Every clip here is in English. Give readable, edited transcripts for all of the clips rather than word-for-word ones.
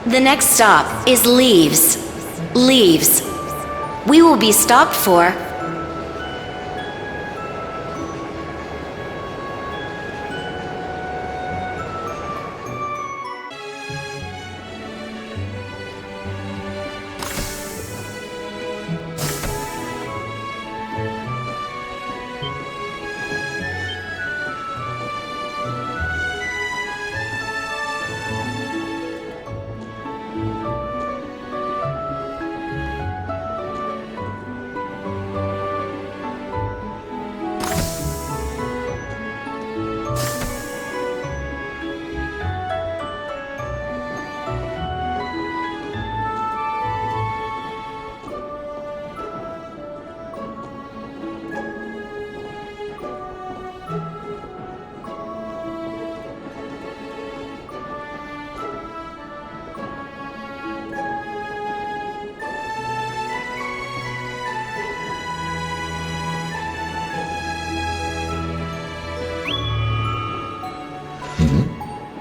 The next stop is Leeves. Leeves. We will be stopped for...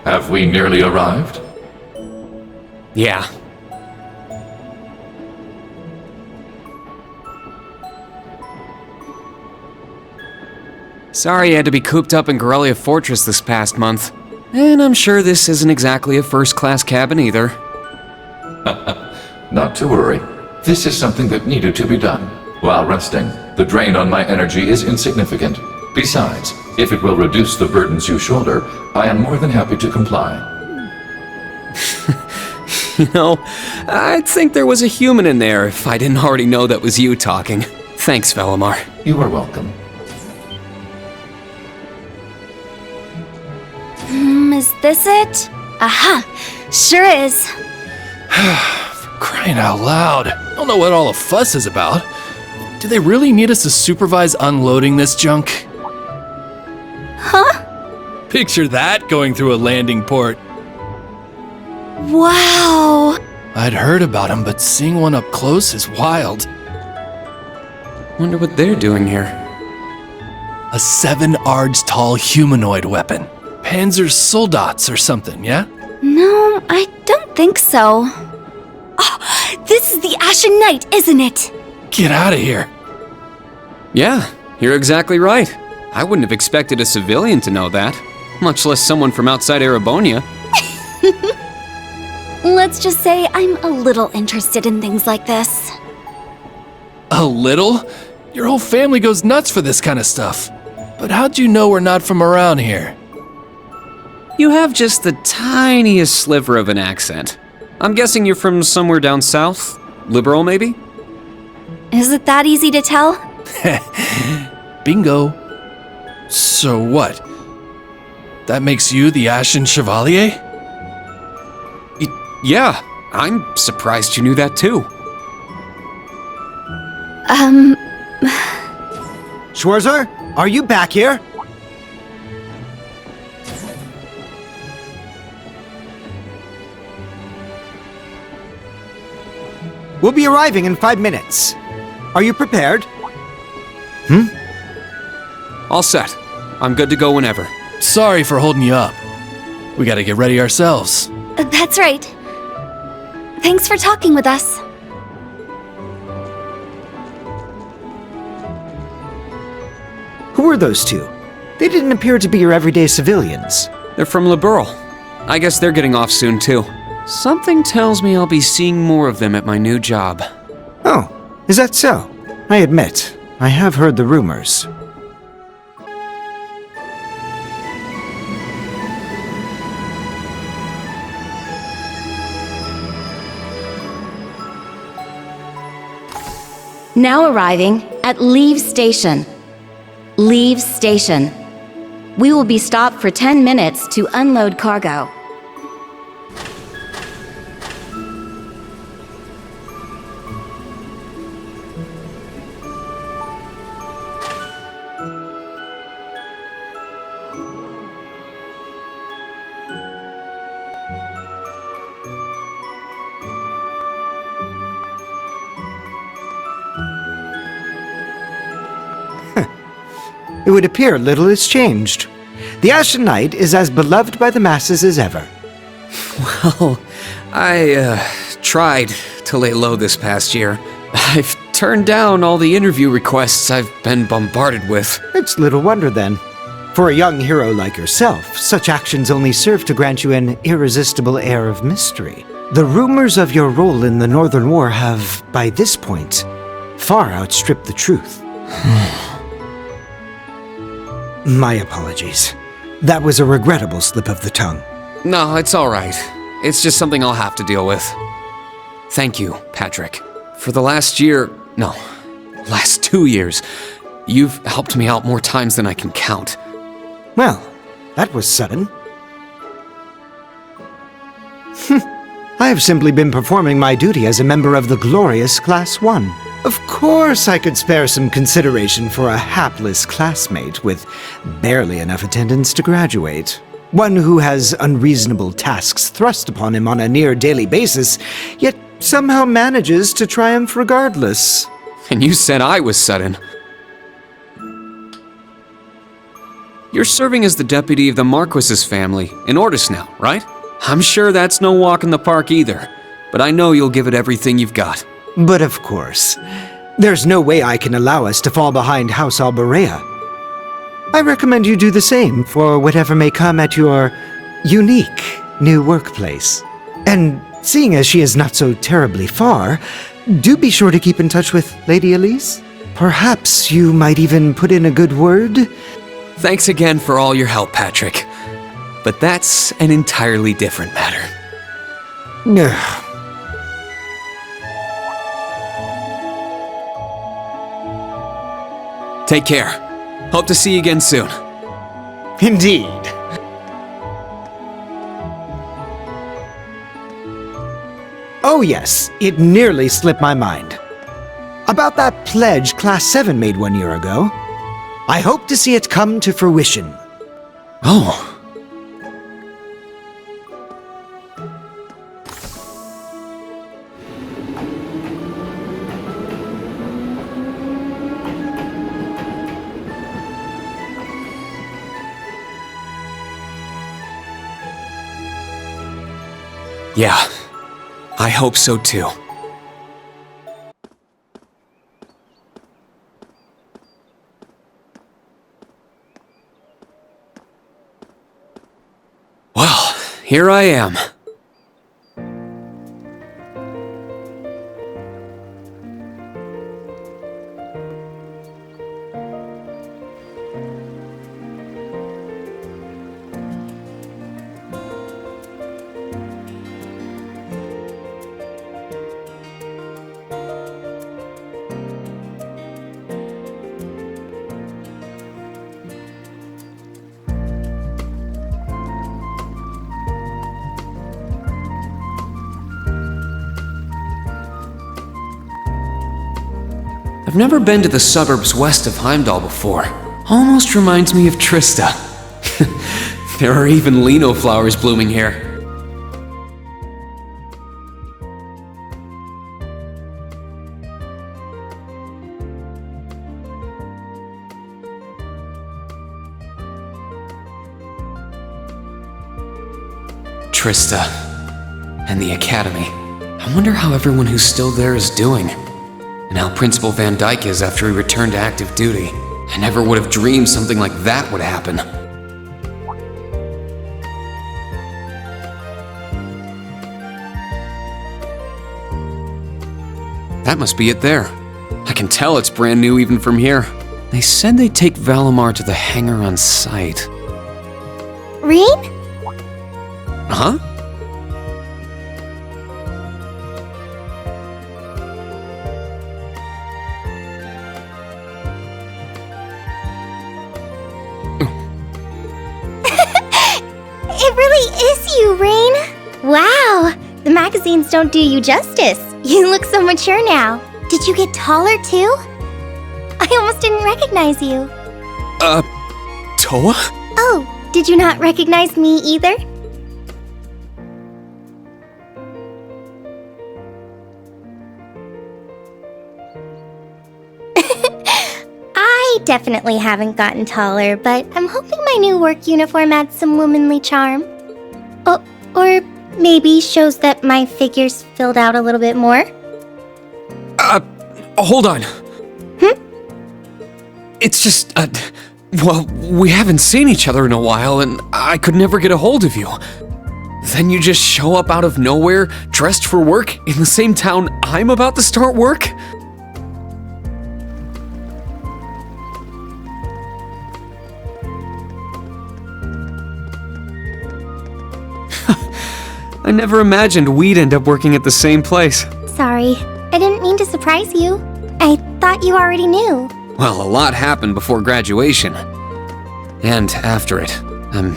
Have we nearly arrived? Yeah. Sorry I had to be cooped up in Corellia Fortress this past month. And I'm sure this isn't exactly a first-class cabin either. Not to worry. This is something that needed to be done. While resting, the drain on my energy is insignificant. Besides, if it will reduce the burdens you shoulder, I am more than happy to comply. You know, I'd think there was a human in there if I didn't already know that was you talking. Thanks, Velimar. You are welcome. Is this it? Aha! Sure is. Crying out loud. I don't know what all the fuss is about. Do they really need us to supervise unloading this junk? Huh? Picture that going through a landing port. Wow! I'd heard about them, but seeing one up close is wild. Wonder what they're doing here. A 7 ards tall humanoid weapon. Panzer Soldats or something, yeah? No, I don't think so. Oh, this is the Ashen Knight, isn't it? Get out of here. Yeah, you're exactly right. I wouldn't have expected a civilian to know that, much less someone from outside Erebonia. Let's just say I'm a little interested in things like this. A little? Your whole family goes nuts for this kind of stuff. But how'd you know we're not from around here? You have just the tiniest sliver of an accent. I'm guessing you're from somewhere down south? Liberal, maybe? Is it that easy to tell? Bingo. So what? That makes you the Ashen Chevalier? Yeah, I'm surprised you knew that too. Schwarzer, are you back here? We'll be arriving in 5 minutes. Are you prepared? All set. I'm good to go whenever. Sorry for holding you up. We gotta get ready ourselves. That's right. Thanks for talking with us. Who are those two? They didn't appear to be your everyday civilians. They're from Liberal. I guess they're getting off soon too. Something tells me I'll be seeing more of them at my new job. Oh, is that so? I admit, I have heard the rumors. Now arriving at Leeves Station. Leeves Station. We will be stopped for 10 minutes to unload cargo. It would appear little has changed. The Ashen Knight is as beloved by the masses as ever. Well, I tried to lay low this past year. I've turned down all the interview requests I've been bombarded with. It's little wonder then. For a young hero like yourself, such actions only serve to grant you an irresistible air of mystery. The rumors of your role in the Northern War have, by this point, far outstripped the truth. My apologies. That was a regrettable slip of the tongue. No, it's all right. It's just something I'll have to deal with. Thank you, Patrick. For the last 2 years, you've helped me out more times than I can count. Well, that was sudden. I have simply been performing my duty as a member of the glorious Class 1. Of course I could spare some consideration for a hapless classmate with barely enough attendance to graduate. One who has unreasonable tasks thrust upon him on a near daily basis, yet somehow manages to triumph regardless. And you said I was sudden. You're serving as the deputy of the Marquis's family in Ordis now, right? I'm sure that's no walk in the park either, but I know you'll give it everything you've got. But of course, there's no way I can allow us to fall behind House Alberea. I recommend you do the same for whatever may come at your unique new workplace. And seeing as she is not so terribly far, do be sure to keep in touch with Lady Elise. Perhaps you might even put in a good word. Thanks again for all your help, Patrick. But that's an entirely different matter. Take care. Hope to see you again soon. Indeed. Oh yes, it nearly slipped my mind. About that pledge Class 7 made 1 year ago. I hope to see it come to fruition. Oh. Yeah, I hope so too. Well, here I am. I've never been to the suburbs west of Heimdall before. Almost reminds me of Trista. There are even lino flowers blooming here. Trista and the Academy. I wonder how everyone who's still there is doing. And how Principal Van Dyke is after he returned to active duty. I never would have dreamed something like that would happen. That must be it there. I can tell it's brand new even from here. They said they'd take Valimar to the hangar on site. Rean? Huh? It really is you, Rean. Wow, the magazines don't do you justice. You look so mature now. Did you get taller too? I almost didn't recognize you. Towa? Oh, did you not recognize me either? I definitely haven't gotten taller, but I'm hoping my new work uniform adds some womanly charm. Or maybe shows that my figure's filled out a little bit more. Hold on. It's just, well, we haven't seen each other in a while, and I could never get a hold of you. Then you just show up out of nowhere, dressed for work, in the same town I'm about to start work? I never imagined we'd end up working at the same place. Sorry, I didn't mean to surprise you. I thought you already knew. Well, a lot happened before graduation. And after it. I'm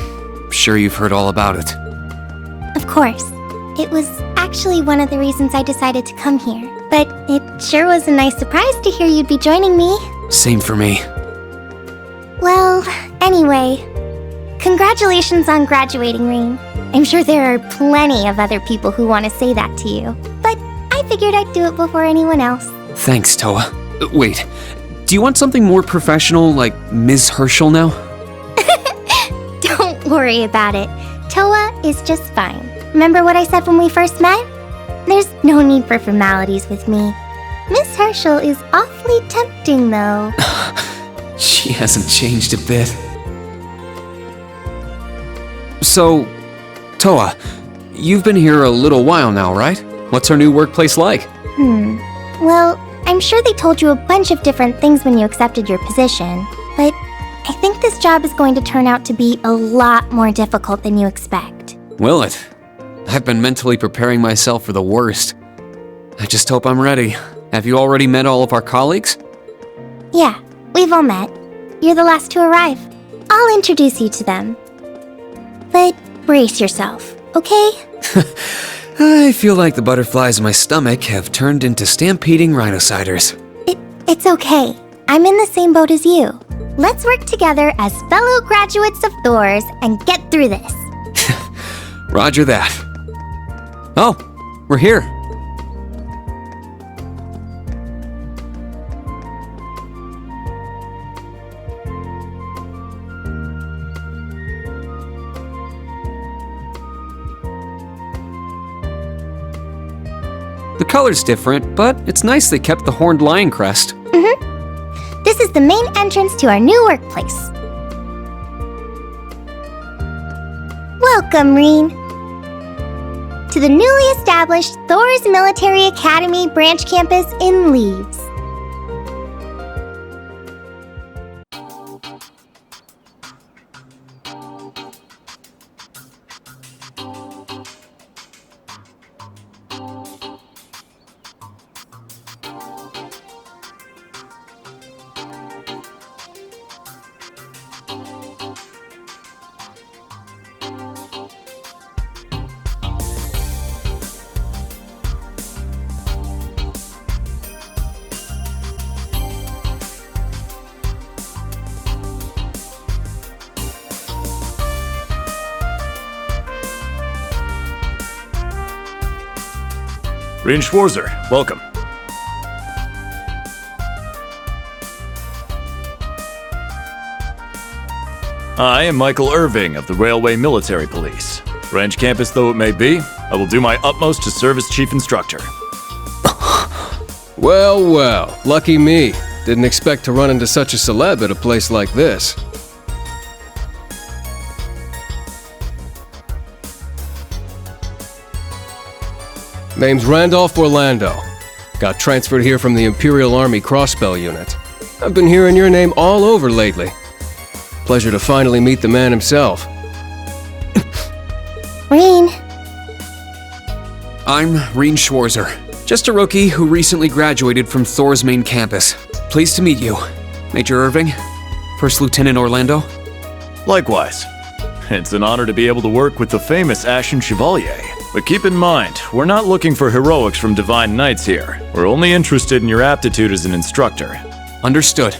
sure you've heard all about it. Of course. It was actually one of the reasons I decided to come here. But it sure was a nice surprise to hear you'd be joining me. Same for me. Well, anyway, congratulations on graduating, Rean. I'm sure there are plenty of other people who want to say that to you. But I figured I'd do it before anyone else. Thanks, Towa. Wait, do you want something more professional, like Ms. Herschel now? Don't worry about it. Towa is just fine. Remember what I said when we first met? There's no need for formalities with me. Miss Herschel is awfully tempting, though. She hasn't changed a bit. So, Towa, you've been here a little while now, right? What's our new workplace like? Well, I'm sure they told you a bunch of different things when you accepted your position, but I think this job is going to turn out to be a lot more difficult than you expect. Will it? I've been mentally preparing myself for the worst. I just hope I'm ready. Have you already met all of our colleagues? Yeah, we've all met. You're the last to arrive. I'll introduce you to them. But brace yourself, okay? I feel like the butterflies in my stomach have turned into stampeding rhinociders. It's okay. I'm in the same boat as you. Let's work together as fellow graduates of Thors and get through this. Roger that. Oh, we're here. The color's different, but it's nice they kept the horned lion crest. This is the main entrance to our new workplace. Welcome, Rean, to the newly established Thors Military Academy branch campus in Leeves. Rean Schwarzer, welcome. I am Michael Irving of the Railway Military Police. Branch campus though it may be, I will do my utmost to serve as chief instructor. Well, well, lucky me. Didn't expect to run into such a celeb at a place like this. Name's Randolph Orlando. Got transferred here from the Imperial Army Crossbell Unit. I've been hearing your name all over lately. Pleasure to finally meet the man himself. Rean, I'm Rean Schwarzer, just a rookie who recently graduated from Thors main campus. Pleased to meet you, Major Irving, First Lieutenant Orlando. Likewise. It's an honor to be able to work with the famous Ashen Chevalier. But keep in mind, we're not looking for heroics from Divine Knights here. We're only interested in your aptitude as an instructor. Understood.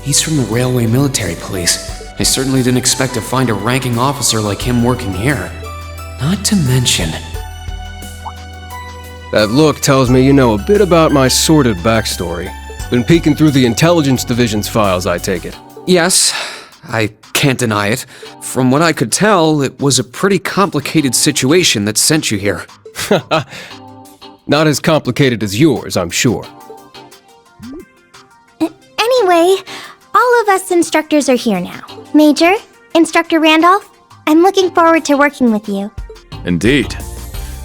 He's from the Railway Military Police. I certainly didn't expect to find a ranking officer like him working here. Not to mention... That look tells me you know a bit about my sordid backstory. Been peeking through the Intelligence Division's files, I take it. Yes, I can't deny it. From what I could tell, it was a pretty complicated situation that sent you here. Not as complicated as yours, I'm sure. Anyway, all of us instructors are here now. Major, Instructor Randolph, I'm looking forward to working with you. Indeed.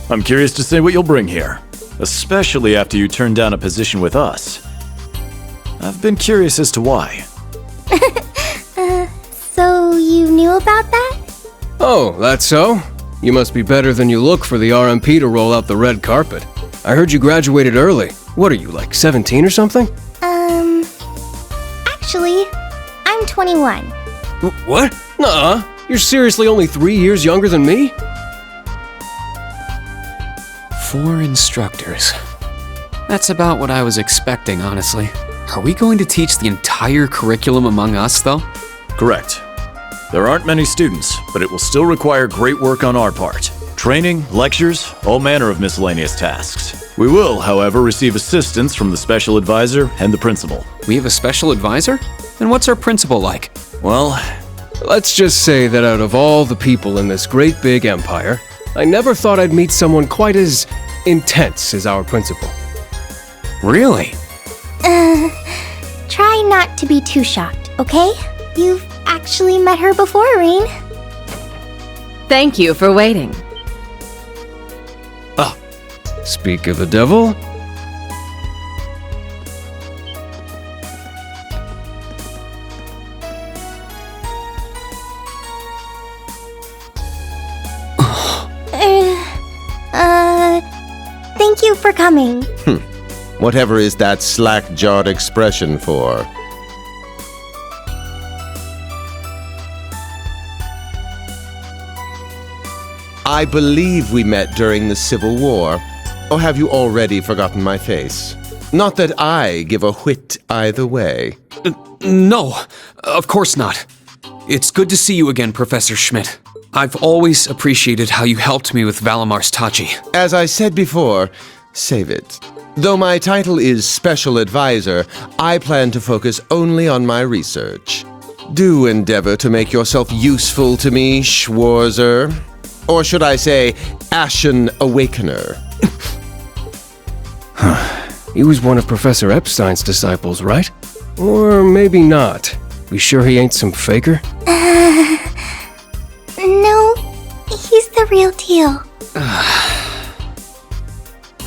I'm curious to see what you'll bring here, especially after you turn down a position with us. I've been curious as to why. So you knew about that? Oh, that's so? You must be better than you look for the RMP to roll out the red carpet. I heard you graduated early. What are you, like 17 or something? Actually, I'm 21. What? Nuh-uh. You're seriously only 3 years younger than me? 4 instructors. That's about what I was expecting, honestly. Are we going to teach the entire curriculum among us, though? Correct. There aren't many students, but it will still require great work on our part. Training, lectures, all manner of miscellaneous tasks. We will, however, receive assistance from the special advisor and the principal. We have a special advisor? And what's our principal like? Well, Let's just say that out of all the people in this great big empire, I never thought I'd meet someone quite as intense as our principal. Really? Try not to be too shocked, okay? You've actually met her before, Rean. Thank you for waiting. Speak of the devil. Thank you for coming. Whatever is that slack-jawed expression for? I believe we met during the Civil War. Or have you already forgotten my face? Not that I give a whit either way. No, of course not. It's good to see you again, Professor Schmidt. I've always appreciated how you helped me with Valamar's Tachi. As I said before, save it. Though my title is Special Advisor, I plan to focus only on my research. Do endeavor to make yourself useful to me, Schwarzer. Or should I say, Ashen Awakener. He was one of Professor Epstein's disciples, right? Or maybe not. We sure he ain't some faker? No, he's the real deal.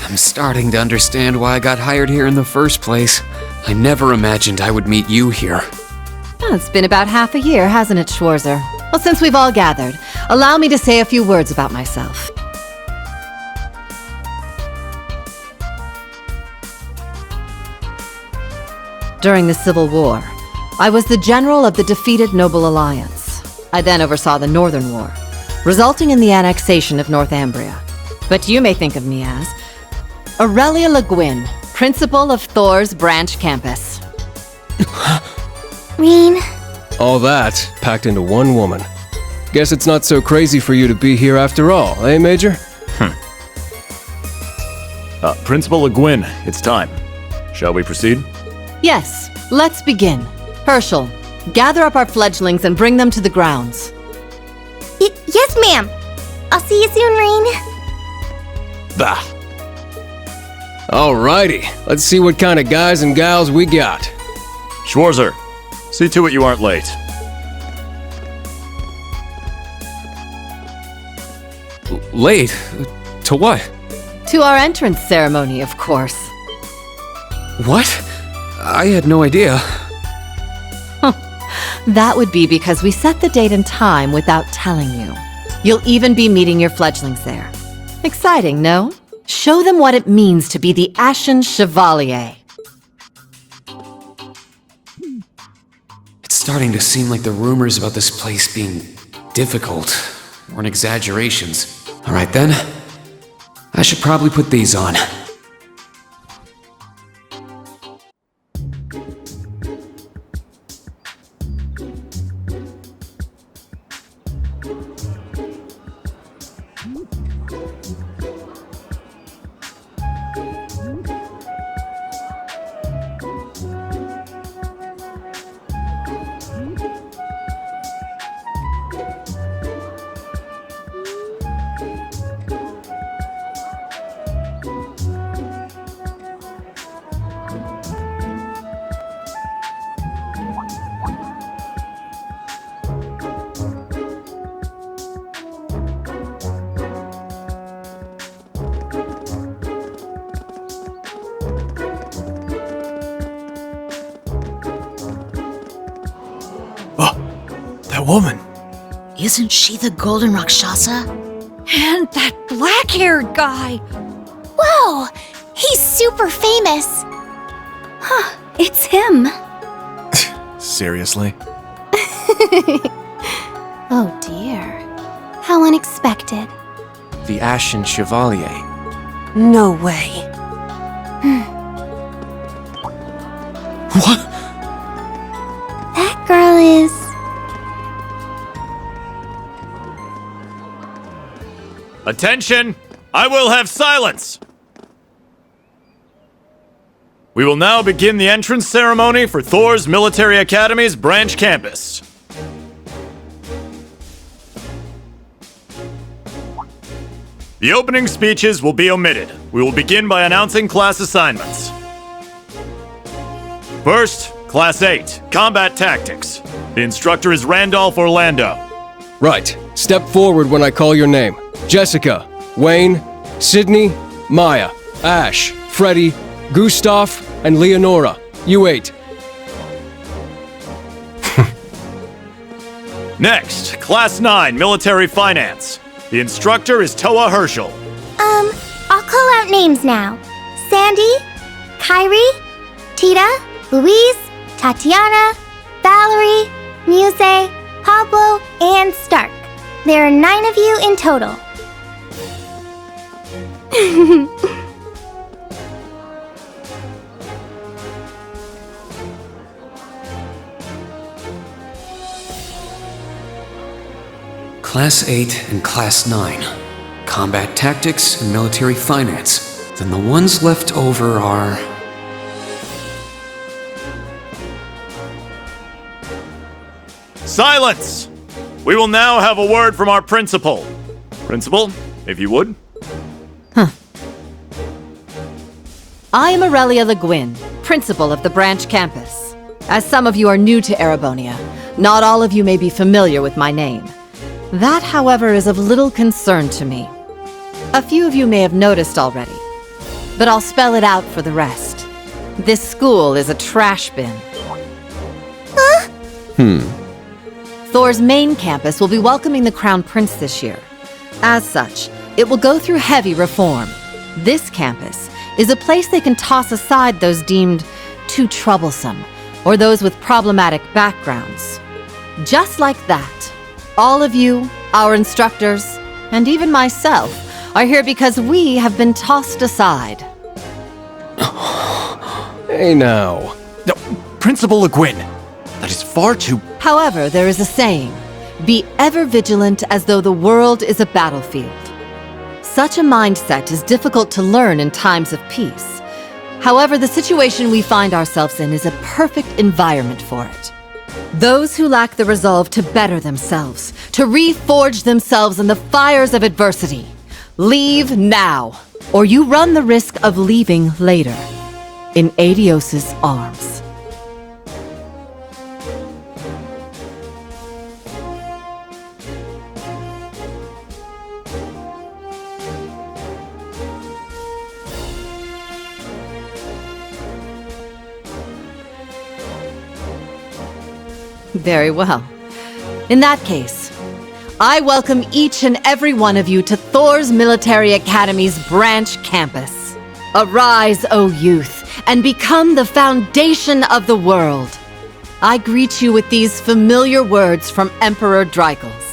I'm starting to understand why I got hired here in the first place. I never imagined I would meet you here. Well, it's been about half a year, hasn't it, Schwarzer? Well, since we've all gathered, allow me to say a few words about myself. During the Civil War, I was the general of the defeated Noble Alliance. I then oversaw the Northern War, resulting in the annexation of Northumbria. But you may think of me as Aurelia Le Guin, principal of Thors branch campus. Rean, All that packed into one woman. Guess it's not so crazy for you to be here after all, eh, Major? Principal Le Guin, it's time. Shall we proceed? Yes, let's begin. Herschel, gather up our fledglings and bring them to the grounds. yes, ma'am. I'll see you soon, Rean. Bah. Alrighty, let's see what kind of guys and gals we got. Schwarzer, see to it you aren't late. Late? To what? To our entrance ceremony, of course. What? I had no idea. That would be because we set the date and time without telling you. You'll even be meeting your fledglings there. Exciting, no? Show them what it means to be the Ashen Chevalier. It's starting to seem like the rumors about this place being difficult weren't exaggerations. All right then, I should probably put these on. That woman. Isn't she the Golden Rakshasa? And that black-haired guy! Whoa! He's super famous! Huh, it's him. Seriously? Oh dear. How unexpected. The Ashen Chevalier. No way. What? That girl is... Attention! I will have silence! We will now begin the entrance ceremony for Thors Military Academy's branch campus. The opening speeches will be omitted. We will begin by announcing class assignments. First, Class 8, Combat Tactics. The instructor is Randolph Orlando. Right. Step forward when I call your name. Jessica, Wayne, Sydney, Maya, Ash, Freddie, Gustav, and Leonora. You 8. Next, Class 9, Military Finance. The instructor is Towa Herschel. I'll call out names now. Sandy, Kyrie, Tita, Louise, Tatiana, Valerie, Muse, Pablo, and Stark. There are 9 of you in total. Class 8 and Class 9. Combat Tactics and Military Finance. Then the ones left over are... Silence! We will now have a word from our principal. Principal, if you would. I am Aurelia Le Guin, principal of the branch campus. As some of you are new to Erebonia, not all of you may be familiar with my name. That, however, is of little concern to me. A few of you may have noticed already, but I'll spell it out for the rest. This school is a trash bin. Thors' main campus will be welcoming the Crown Prince this year. As such, it will go through heavy reform. This campus is a place they can toss aside those deemed too troublesome, or those with problematic backgrounds. Just like that, all of you, our instructors, and even myself, are here because we have been tossed aside. Hey now. No, Principal Le Guin. That is far too... However, there is a saying, be ever vigilant as though the world is a battlefield. Such a mindset is difficult to learn in times of peace. However, the situation we find ourselves in is a perfect environment for it. Those who lack the resolve to better themselves, to reforge themselves in the fires of adversity, leave now, or you run the risk of leaving later, in Adios's arms. Very well. In that case, I welcome each and every one of you to Thors Military Academy's branch campus. Arise, O youth, and become the foundation of the world. I greet you with these familiar words from Emperor Dreikels.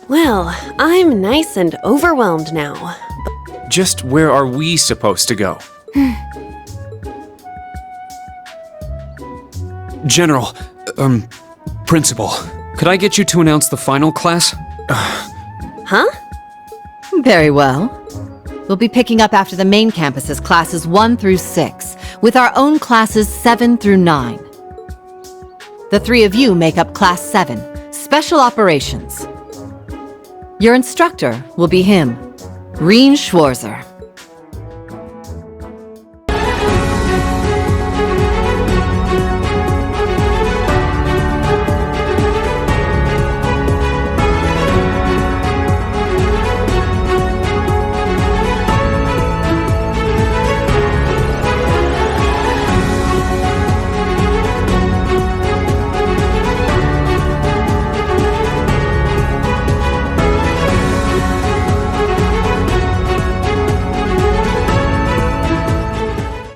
Well, I'm nice and overwhelmed now. Just where are we supposed to go? General, Principal, could I get you to announce the final class? Huh? Very well. We'll be picking up after the main campus's classes 1 through 6, with our own classes 7 through 9. The 3 of you make up Class 7, Special Operations. Your instructor will be him, Rean Schwarzer.